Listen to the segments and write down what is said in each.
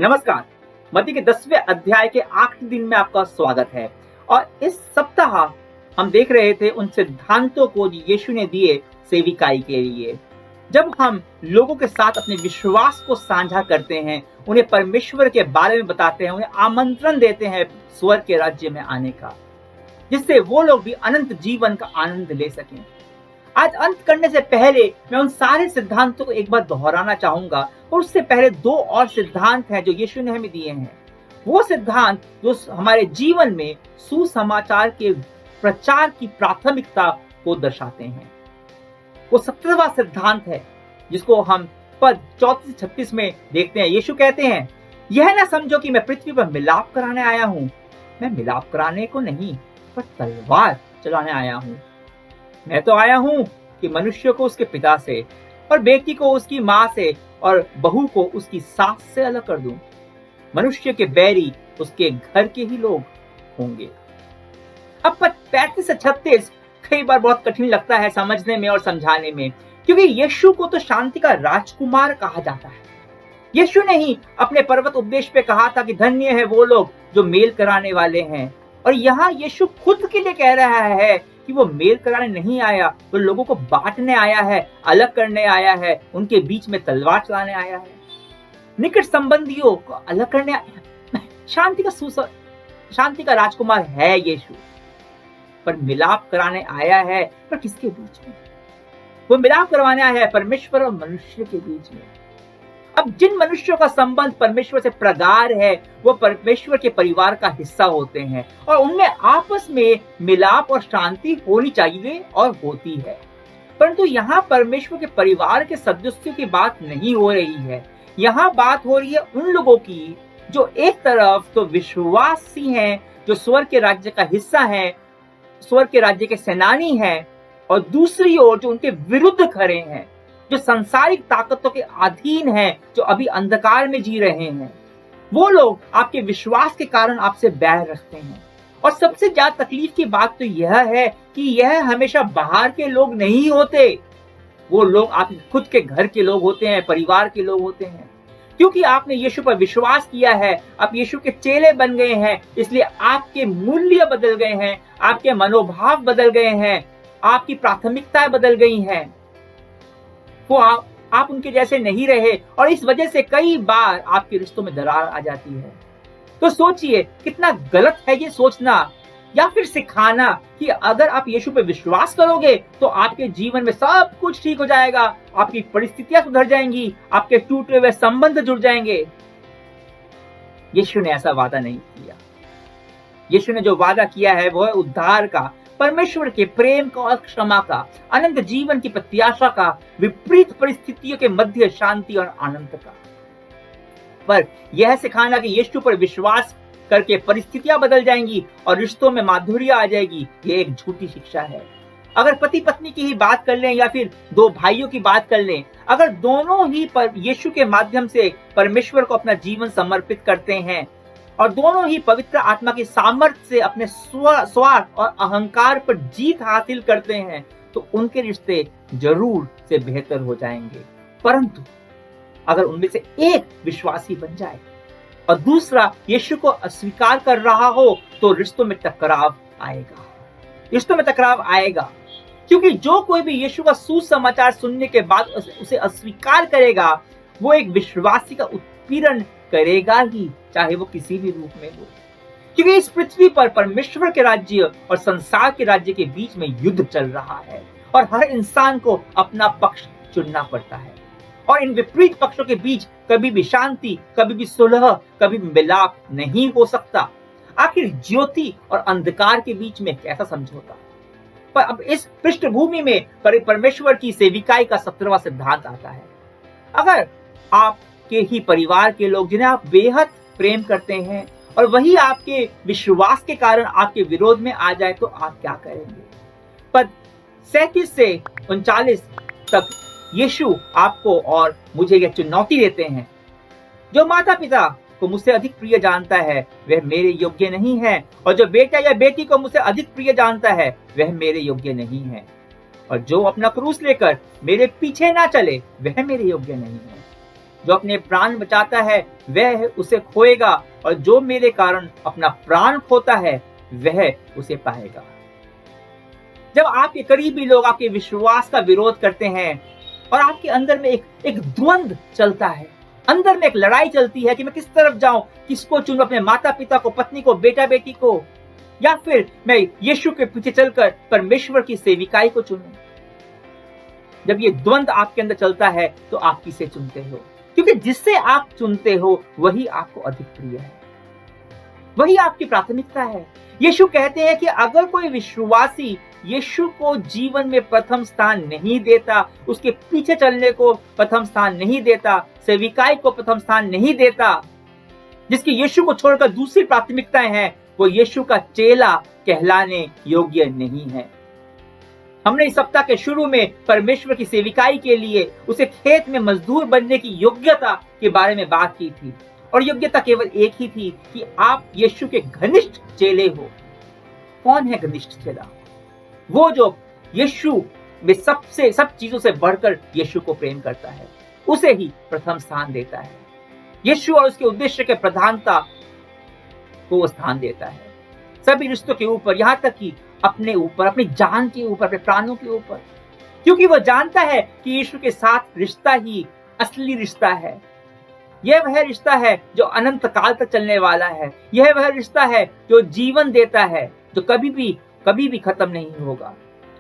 नमस्कार। मत्ती के 10वें अध्याय के आखिरी दिन में आपका स्वागत है। और इस सप्ताह हम देख रहे थे उन सिद्धांतों को जो यीशु ने दिए सेविकाई के लिए। जब हम लोगों के साथ अपने विश्वास को साझा करते हैं, उन्हें परमेश्वर के बारे में बताते हैं, उन्हें आमंत्रण देते हैं स्वर्ग के राज्य में आने का, जिससे वो लोग भी अनंत जीवन का आनंद ले सकें। आज अंत करने से पहले मैं उन सारे सिद्धांतों को एक बार दोहराना चाहूंगा, और उससे पहले दो और सिद्धांत हैं जो यीशु ने हमें दिए हैं। वो सिद्धांत जो हमारे जीवन में सुसमाचार के प्रचार की प्राथमिकता को दर्शाते हैं। वो 17वां सिद्धांत है जिसको हम पद 34-36 में देखते हैं। यीशु कहते हैं, यह ना समझो कि मैं पृथ्वी पर मिलाप कराने आया हूं। मैं मिलाप कराने को नहीं, पर तलवार चलाने आया हूं। मैं तो आया हूं कि मनुष्य को उसके पिता से, और बेटी को उसकी मां से, और बहू को उसकी सास से अलग कर दूं। मनुष्य के बैरी उसके घर के ही लोग होंगे। अब 35 से 36 कई बार बहुत कठिन लगता है समझने में और समझाने में, क्योंकि यीशु को तो शांति का राजकुमार कहा जाता है। यीशु ने ही अपने पर्वत उपदेश पे कहा था कि धन्य है वो लोग जो मेल कराने वाले हैं। और यहाँ यीशु खुद के लिए कह रहा है कि वो मेल कराने नहीं आया, वो लोगों को बांटने आया है, अलग करने आया है, उनके बीच में तलवार चलाने आया है, निकट संबंधियों को अलग करने आया। शांति का राजकुमार है यीशु, पर मिलाप कराने आया है। पर किसके बीच में? वो मिलाप करवाने आया है परमेश्वर और मनुष्य के बीच में। अब जिन मनुष्यों का संबंध परमेश्वर से प्रगाढ़ है, वो परमेश्वर के परिवार का हिस्सा होते हैं, और उनमें आपस में मिलाप और शांति होनी चाहिए और होती है। परंतु यहाँ परमेश्वर के परिवार के सदस्यों की बात नहीं हो रही है। यहाँ बात हो रही है उन लोगों की जो एक तरफ तो विश्वासी हैं, जो स्वर्ग के राज्य का हिस्सा हैं, स्वर्ग के राज्य के सेनानी हैं, और दूसरी ओर जो उनके विरुद्ध खड़े हैं, जो सांसारिक ताकतों के अधीन हैं, जो अभी अंधकार में जी रहे हैं। वो लोग आपके विश्वास के कारण आपसे बैर रखते हैं। और सबसे ज्यादा तकलीफ की बात तो यह है कि यह हमेशा बाहर के लोग नहीं होते। वो लोग आप खुद के घर के लोग होते हैं, परिवार के लोग होते हैं। क्योंकि आपने यीशु पर विश्वास किया है, आप यीशु के चेले बन गए हैं, इसलिए आपके मूल्य बदल गए हैं, आपके मनोभाव बदल गए हैं, आपकी प्राथमिकताएं बदल गई हैं। वो आप उनके जैसे नहीं रहे, और इस वजह से कई बार आपके रिश्तों में दरार आ जाती है। तो सोचिए कितना गलत है ये सोचना या फिर सिखाना कि अगर आप यीशु पे विश्वास करोगे तो आपके जीवन में सब कुछ ठीक हो जाएगा, आपकी परिस्थितियां सुधर जाएंगी, आपके टूटे हुए संबंध जुड़ जाएंगे। यीशु ने ऐसा वादा नहीं किया। यीशु ने जो वादा किया है वो है उद्धार का, परमेश्वर के प्रेम का और क्षमा का, अनंत जीवन की प्रत्याशा का, विपरीत परिस्थितियों के मध्य शांति और आनंद का। पर यह सिखाना कि यीशु पर विश्वास करके परिस्थितियां बदल जाएंगी और रिश्तों में माधुर्य आ जाएगी, ये एक झूठी शिक्षा है। अगर पति पत्नी की ही बात कर लें या फिर दो भाइयों की बात कर लें, अगर दोनों ही पर यीशु के माध्यम से परमेश्वर को अपना जीवन समर्पित करते हैं और दोनों ही पवित्र आत्मा की सामर्थ्य से अपने स्वार्थ और अहंकार पर जीत हासिल करते हैं, तो उनके रिश्ते जरूर से बेहतर हो जाएंगे। परंतु अगर उनमें से एक विश्वासी बन जाए और दूसरा यीशु को अस्वीकार कर रहा हो, तो रिश्तों में टकराव आएगा। रिश्तों में टकराव आएगा, क्योंकि जो कोई भी यीशु का सुसमाचार सुनने के बाद उसे अस्वीकार करेगा, वो एक विश्वासी का उत्पीड़न करेगा ही, चाहे वो किसी भी रूप में हो। क्योंकि इस पृथ्वी पर परमेश्वर के राज्य और संसार के राज्य के बीच में युद्ध चल रहा है, और हर इंसान को अपना पक्ष चुनना पड़ता है। और इन विपरीत पक्षों के बीच कभी भी शांति, कभी भी सुलह, कभी मिलाप नहीं हो सकता। आखिर ज्योति और अंधकार के बीच में कैसा समझौता? पर अब इस पृष्ठभूमि में परमेश्वर की सेविकाई का 17वां सिद्धांत आता है। अगर आपके ही परिवार के लोग जिन्हें आप बेहद प्रेम करते हैं और वही आपके विश्वास के कारण आपके विरोध में आ जाए, तो आप क्या करेंगे? पद 37 से 39 तक यीशु आपको और मुझे यह चुनौती देते हैं, जो माता पिता को मुझसे अधिक प्रिय जानता है वह मेरे योग्य नहीं है, और जो बेटा या बेटी को मुझसे अधिक प्रिय जानता है वह मेरे योग्य नहीं है, और जो अपना क्रूस लेकर मेरे पीछे ना चले वह मेरे योग्य नहीं है। जो अपने प्राण बचाता है वह उसे खोएगा, और जो मेरे कारण अपना प्राण खोता है वह उसे पाएगा। जब आपके करीबी लोग आपके विश्वास का विरोध करते हैं और आपके अंदर में एक द्वंद्व चलता है, अंदर में एक लड़ाई चलती है कि मैं किस तरफ जाऊं, किसको चुनूं, अपने माता पिता को, पत्नी को, बेटा बेटी को, या फिर मैं यीशु के पीछे चलकर परमेश्वर की सेविकाई को चुनूं। जब ये द्वंद्व आपके अंदर चलता है तो आप किसे चुनते हो? क्योंकि जिससे आप चुनते हो वही आपको अधिक प्रिय है, वही आपकी प्राथमिकता है। यीशु कहते हैं कि अगर कोई विश्वासी यीशु को जीवन में प्रथम स्थान नहीं देता, उसके पीछे चलने को प्रथम स्थान नहीं देता, सेविकाई को प्रथम स्थान नहीं देता, जिसकी यीशु को छोड़कर दूसरी प्राथमिकताएं हैं, वो यीशु का चेला कहलाने योग्य नहीं है। हमने इस सप्ताह के शुरू में परमेश्वर की सेविकाई के लिए उसे खेत में मजदूर बनने की योग्यता के बारे में बात की थी, और योग्यता केवल एक ही थी कि आप यीशु के घनिष्ठ चेले हो। कौन है घनिष्ठ चेला? वो जो यीशु में सब चीजों से बढ़कर यीशु को प्रेम करता है, उसे ही प्रथम स्थान देता है। यीशु और उसके उद्देश्य के प्रधानता को स्थान देता है सभी रिश्तों के ऊपर, यहां तक कि अपने ऊपर, अपनी जान के ऊपर, अपने प्राणों के ऊपर, क्योंकि वो जानता है कि यीशु के साथ रिश्ता ही असली रिश्ता है। यह वह रिश्ता है जो अनंत काल तक चलने वाला है। यह वह रिश्ता है जो जीवन देता है, जो कभी भी खत्म नहीं होगा।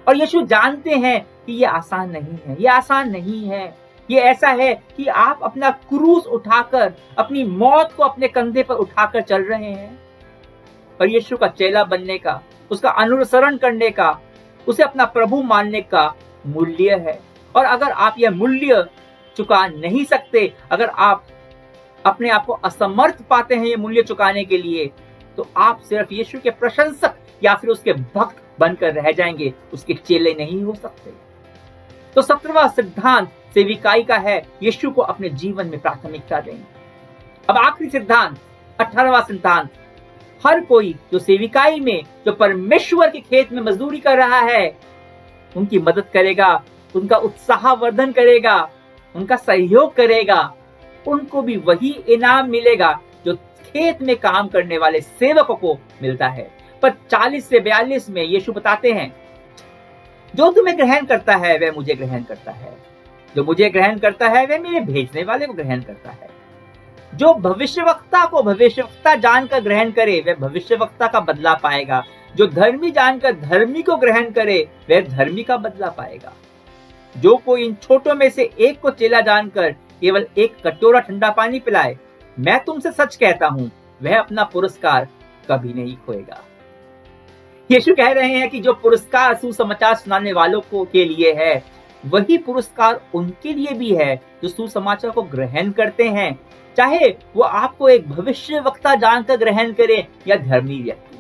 और यीशु जानते हैं कि यह आसान नहीं है, यह आसान नहीं है। ये ऐसा है कि आप अपना क्रूस उठाकर, अपनी मौत को अपने कंधे पर उठाकर चल रहे हैं। और यीशु का चेला बनने का, उसका अनुसरण करने का, उसे अपना प्रभु मानने का मूल्य है। और अगर आप यह मूल्य चुका नहीं सकते, अगर आप अपने आप को असमर्थ पाते हैं ये मूल्य चुकाने के लिए, तो आप सिर्फ यीशु के प्रशंसक या फिर उसके भक्त बनकर रह जाएंगे, उसके चेले नहीं हो सकते। तो 17वां सिद्धांत सेविकाई का है, यीशु को अपने जीवन में प्राथमिकता दें। अब आखिरी सिद्धांत, 18वां सिद्धांत, हर कोई जो सेविकाई में, जो परमेश्वर के खेत में मजदूरी कर रहा है, उनकी मदद करेगा, उनका उत्साहवर्धन करेगा, उनका सहयोग करेगा, उनको भी वही इनाम मिलेगा जो खेत में काम करने वाले सेवकों को मिलता है। पर 40 से 42 में यीशु बताते हैं, जो तुम्हें ग्रहण करता है वह मुझे ग्रहण करता है, जो मुझे ग्रहण करता है वह मेरे भेजने वाले को ग्रहण करता है। जो भविष्यवक्ता को भविष्यवक्ता जानकर ग्रहण करे वह भविष्यवक्ता का बदला पाएगा, जो धर्मी जानकर धर्मी को ग्रहण करे वह धर्मी का बदला पाएगा। जो कोई इन छोटों में से एक को चेला जानकर केवल एक कटोरा ठंडा पानी पिलाए, मैं तुमसे सच कहता हूं वह अपना पुरस्कार कभी नहीं खोएगा। यीशु कह रहे हैं कि जो पुरस्कार सुसमाचार सुनाने वालों को के लिए है, वही पुरस्कार उनके लिए भी है जो सुसमाचार को ग्रहण करते हैं, चाहे वो आपको एक भविष्यवक्ता जानकर ग्रहण करे या धर्मी व्यक्ति।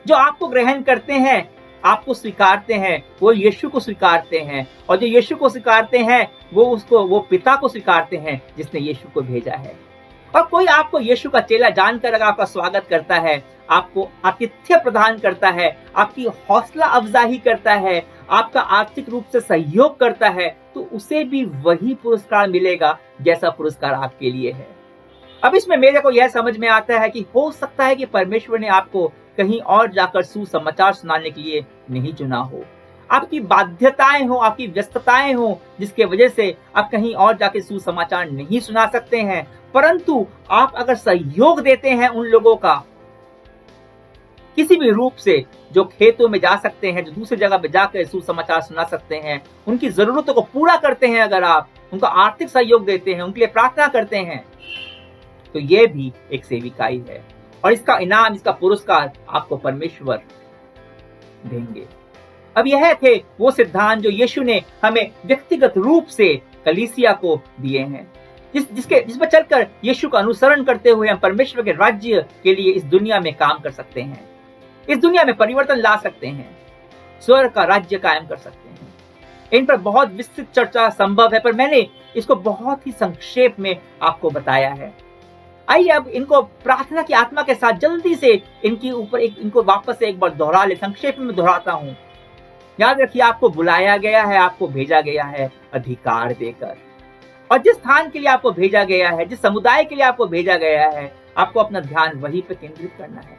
जो आपको ग्रहण करते हैं, आपको स्वीकारते हैं, वो यीशु को स्वीकारते हैं, और जो यीशु को स्वीकारते हैं वो पिता को स्वीकारते हैं जिसने यीशु को भेजा है। और कोई आपको यीशु का चेला जानकर अगर आपका स्वागत करता है, आपको आतिथ्य प्रदान करता है, आपकी हौसला अफजाई करता है, आपका आर्थिक रूप से सहयोग करता है, तो उसे भी वही पुरस्कार मिलेगा जैसा पुरस्कार आपके लिए है। अब इसमें मेरे को यह समझ में आता है कि हो सकता है कि परमेश्वर ने आपको कहीं और जाकर सुसमाचार सुनाने के लिए नहीं चुना हो। आपकी बाध्यताएं हो, आपकी व्यस्तताएं हो, जिसके वजह से आप कहीं और जाके सुसमाचार नहीं सुना सकते हैं। परंतु आप अगर सहयोग देते हैं उन लोगों का किसी भी रूप से, जो खेतों में जा सकते हैं, जो दूसरी जगह पे जाकर सुसमाचार सुना सकते हैं, उनकी जरूरतों को पूरा करते हैं, अगर आप उनका आर्थिक सहयोग देते हैं, उनके लिए प्रार्थना करते हैं, तो ये भी एक सेविकाई है। और इसका इनाम, इसका पुरस्कार आपको परमेश्वर देंगे। अब यह थे वो सिद्धांत जो यीशु ने हमें व्यक्तिगत रूप से कलीसिया को दिए हैं, जिस पर चलकर यीशु का अनुसरण करते हुए हम परमेश्वर के राज्य के लिए इस दुनिया में काम कर सकते हैं, इस दुनिया में परिवर्तन ला सकते हैं, स्वर्ग का राज्य कायम कर सकते हैं। इन पर बहुत विस्तृत चर्चा संभव है, पर मैंने इसको बहुत ही संक्षेप में आपको बताया है। आइए अब इनको प्रार्थना की आत्मा के साथ जल्दी से इनको वापस से एक बार दोहरा ले। संक्षेप में दोहराता हूं। याद रखिए, आपको बुलाया गया है, आपको भेजा गया है अधिकार देकर। और जिस स्थान के लिए आपको भेजा गया है, जिस समुदाय के लिए आपको भेजा गया है, आपको अपना ध्यान वहीं पर केंद्रित करना है।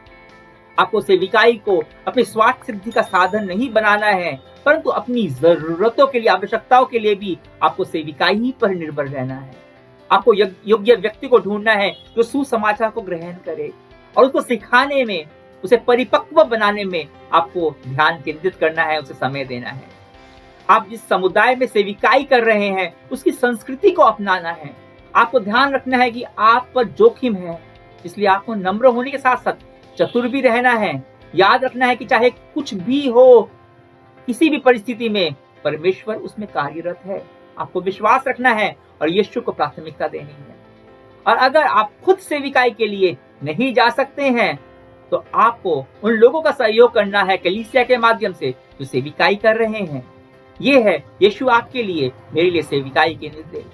आपको सेविकाई को अपने स्वार्थ सिद्धि का साधन नहीं बनाना है, परंतु अपनी जरूरतों के लिए, आवश्यकताओं के लिए भी आपको सेविकाई ही पर निर्भर रहना है। आपको योग्य व्यक्ति को ढूंढना है जो सुसमाचार को ग्रहण करे, और उसको सिखाने में, उसे परिपक्व बनाने में आपको ध्यान केंद्रित करना है, उसे समय देना है। आप जिस समुदाय में सेविकाई कर रहे हैं उसकी संस्कृति को अपनाना है। आपको ध्यान रखना है कि आप पर जोखिम है, इसलिए आपको नम्र होने के साथ साथ चतुर भी रहना है। याद रखना है कि चाहे कुछ भी हो, किसी भी परिस्थिति में परमेश्वर उसमें कार्यरत है। आपको विश्वास रखना है और यीशु को प्राथमिकता देनी है। और अगर आप खुद सेविकाई के लिए नहीं जा सकते हैं तो आपको उन लोगों का सहयोग करना है कलीसिया के माध्यम से जो सेविकाई कर रहे हैं। ये है यीशु आपके लिए, मेरे लिए सेविकाई के निर्देश।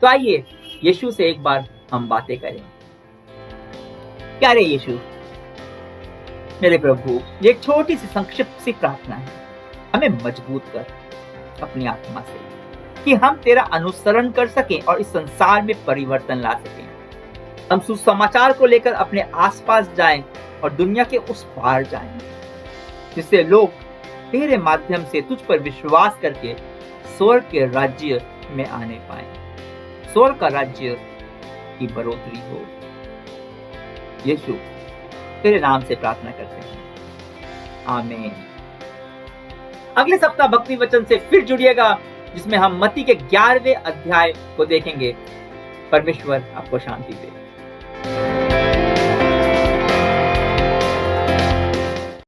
तो आइए यीशु से एक बार हम बातें करें। प्यारे यीशु, मेरे प्रभु, ये एक छोटी सी संक्षिप्त सी प्रार्थना है। हमें मजबूत कर अपनी आत्मा से कि हम तेरा अनुसरण कर सकें और इस संसार में परिवर्तन ला सकें। हम सुसमाचार को लेकर अपने आसपास जाएं और दुनिया के उस पार जाएं, जिससे लोग तेरे माध्यम से तुझ पर विश्वास करके स्वर्ग के राज्य में आने पाए। स्वर्ग का राज्य की बढ़ोतरी हो। यीशु, तेरे नाम से प्रार्थना करते हैं, आमीन। अगले सप्ताह भक्ति वचन से फिर जुड़िएगा, जिसमें हम मत्ती के 11वें अध्याय को देखेंगे। परमेश्वर आपको शांति दे।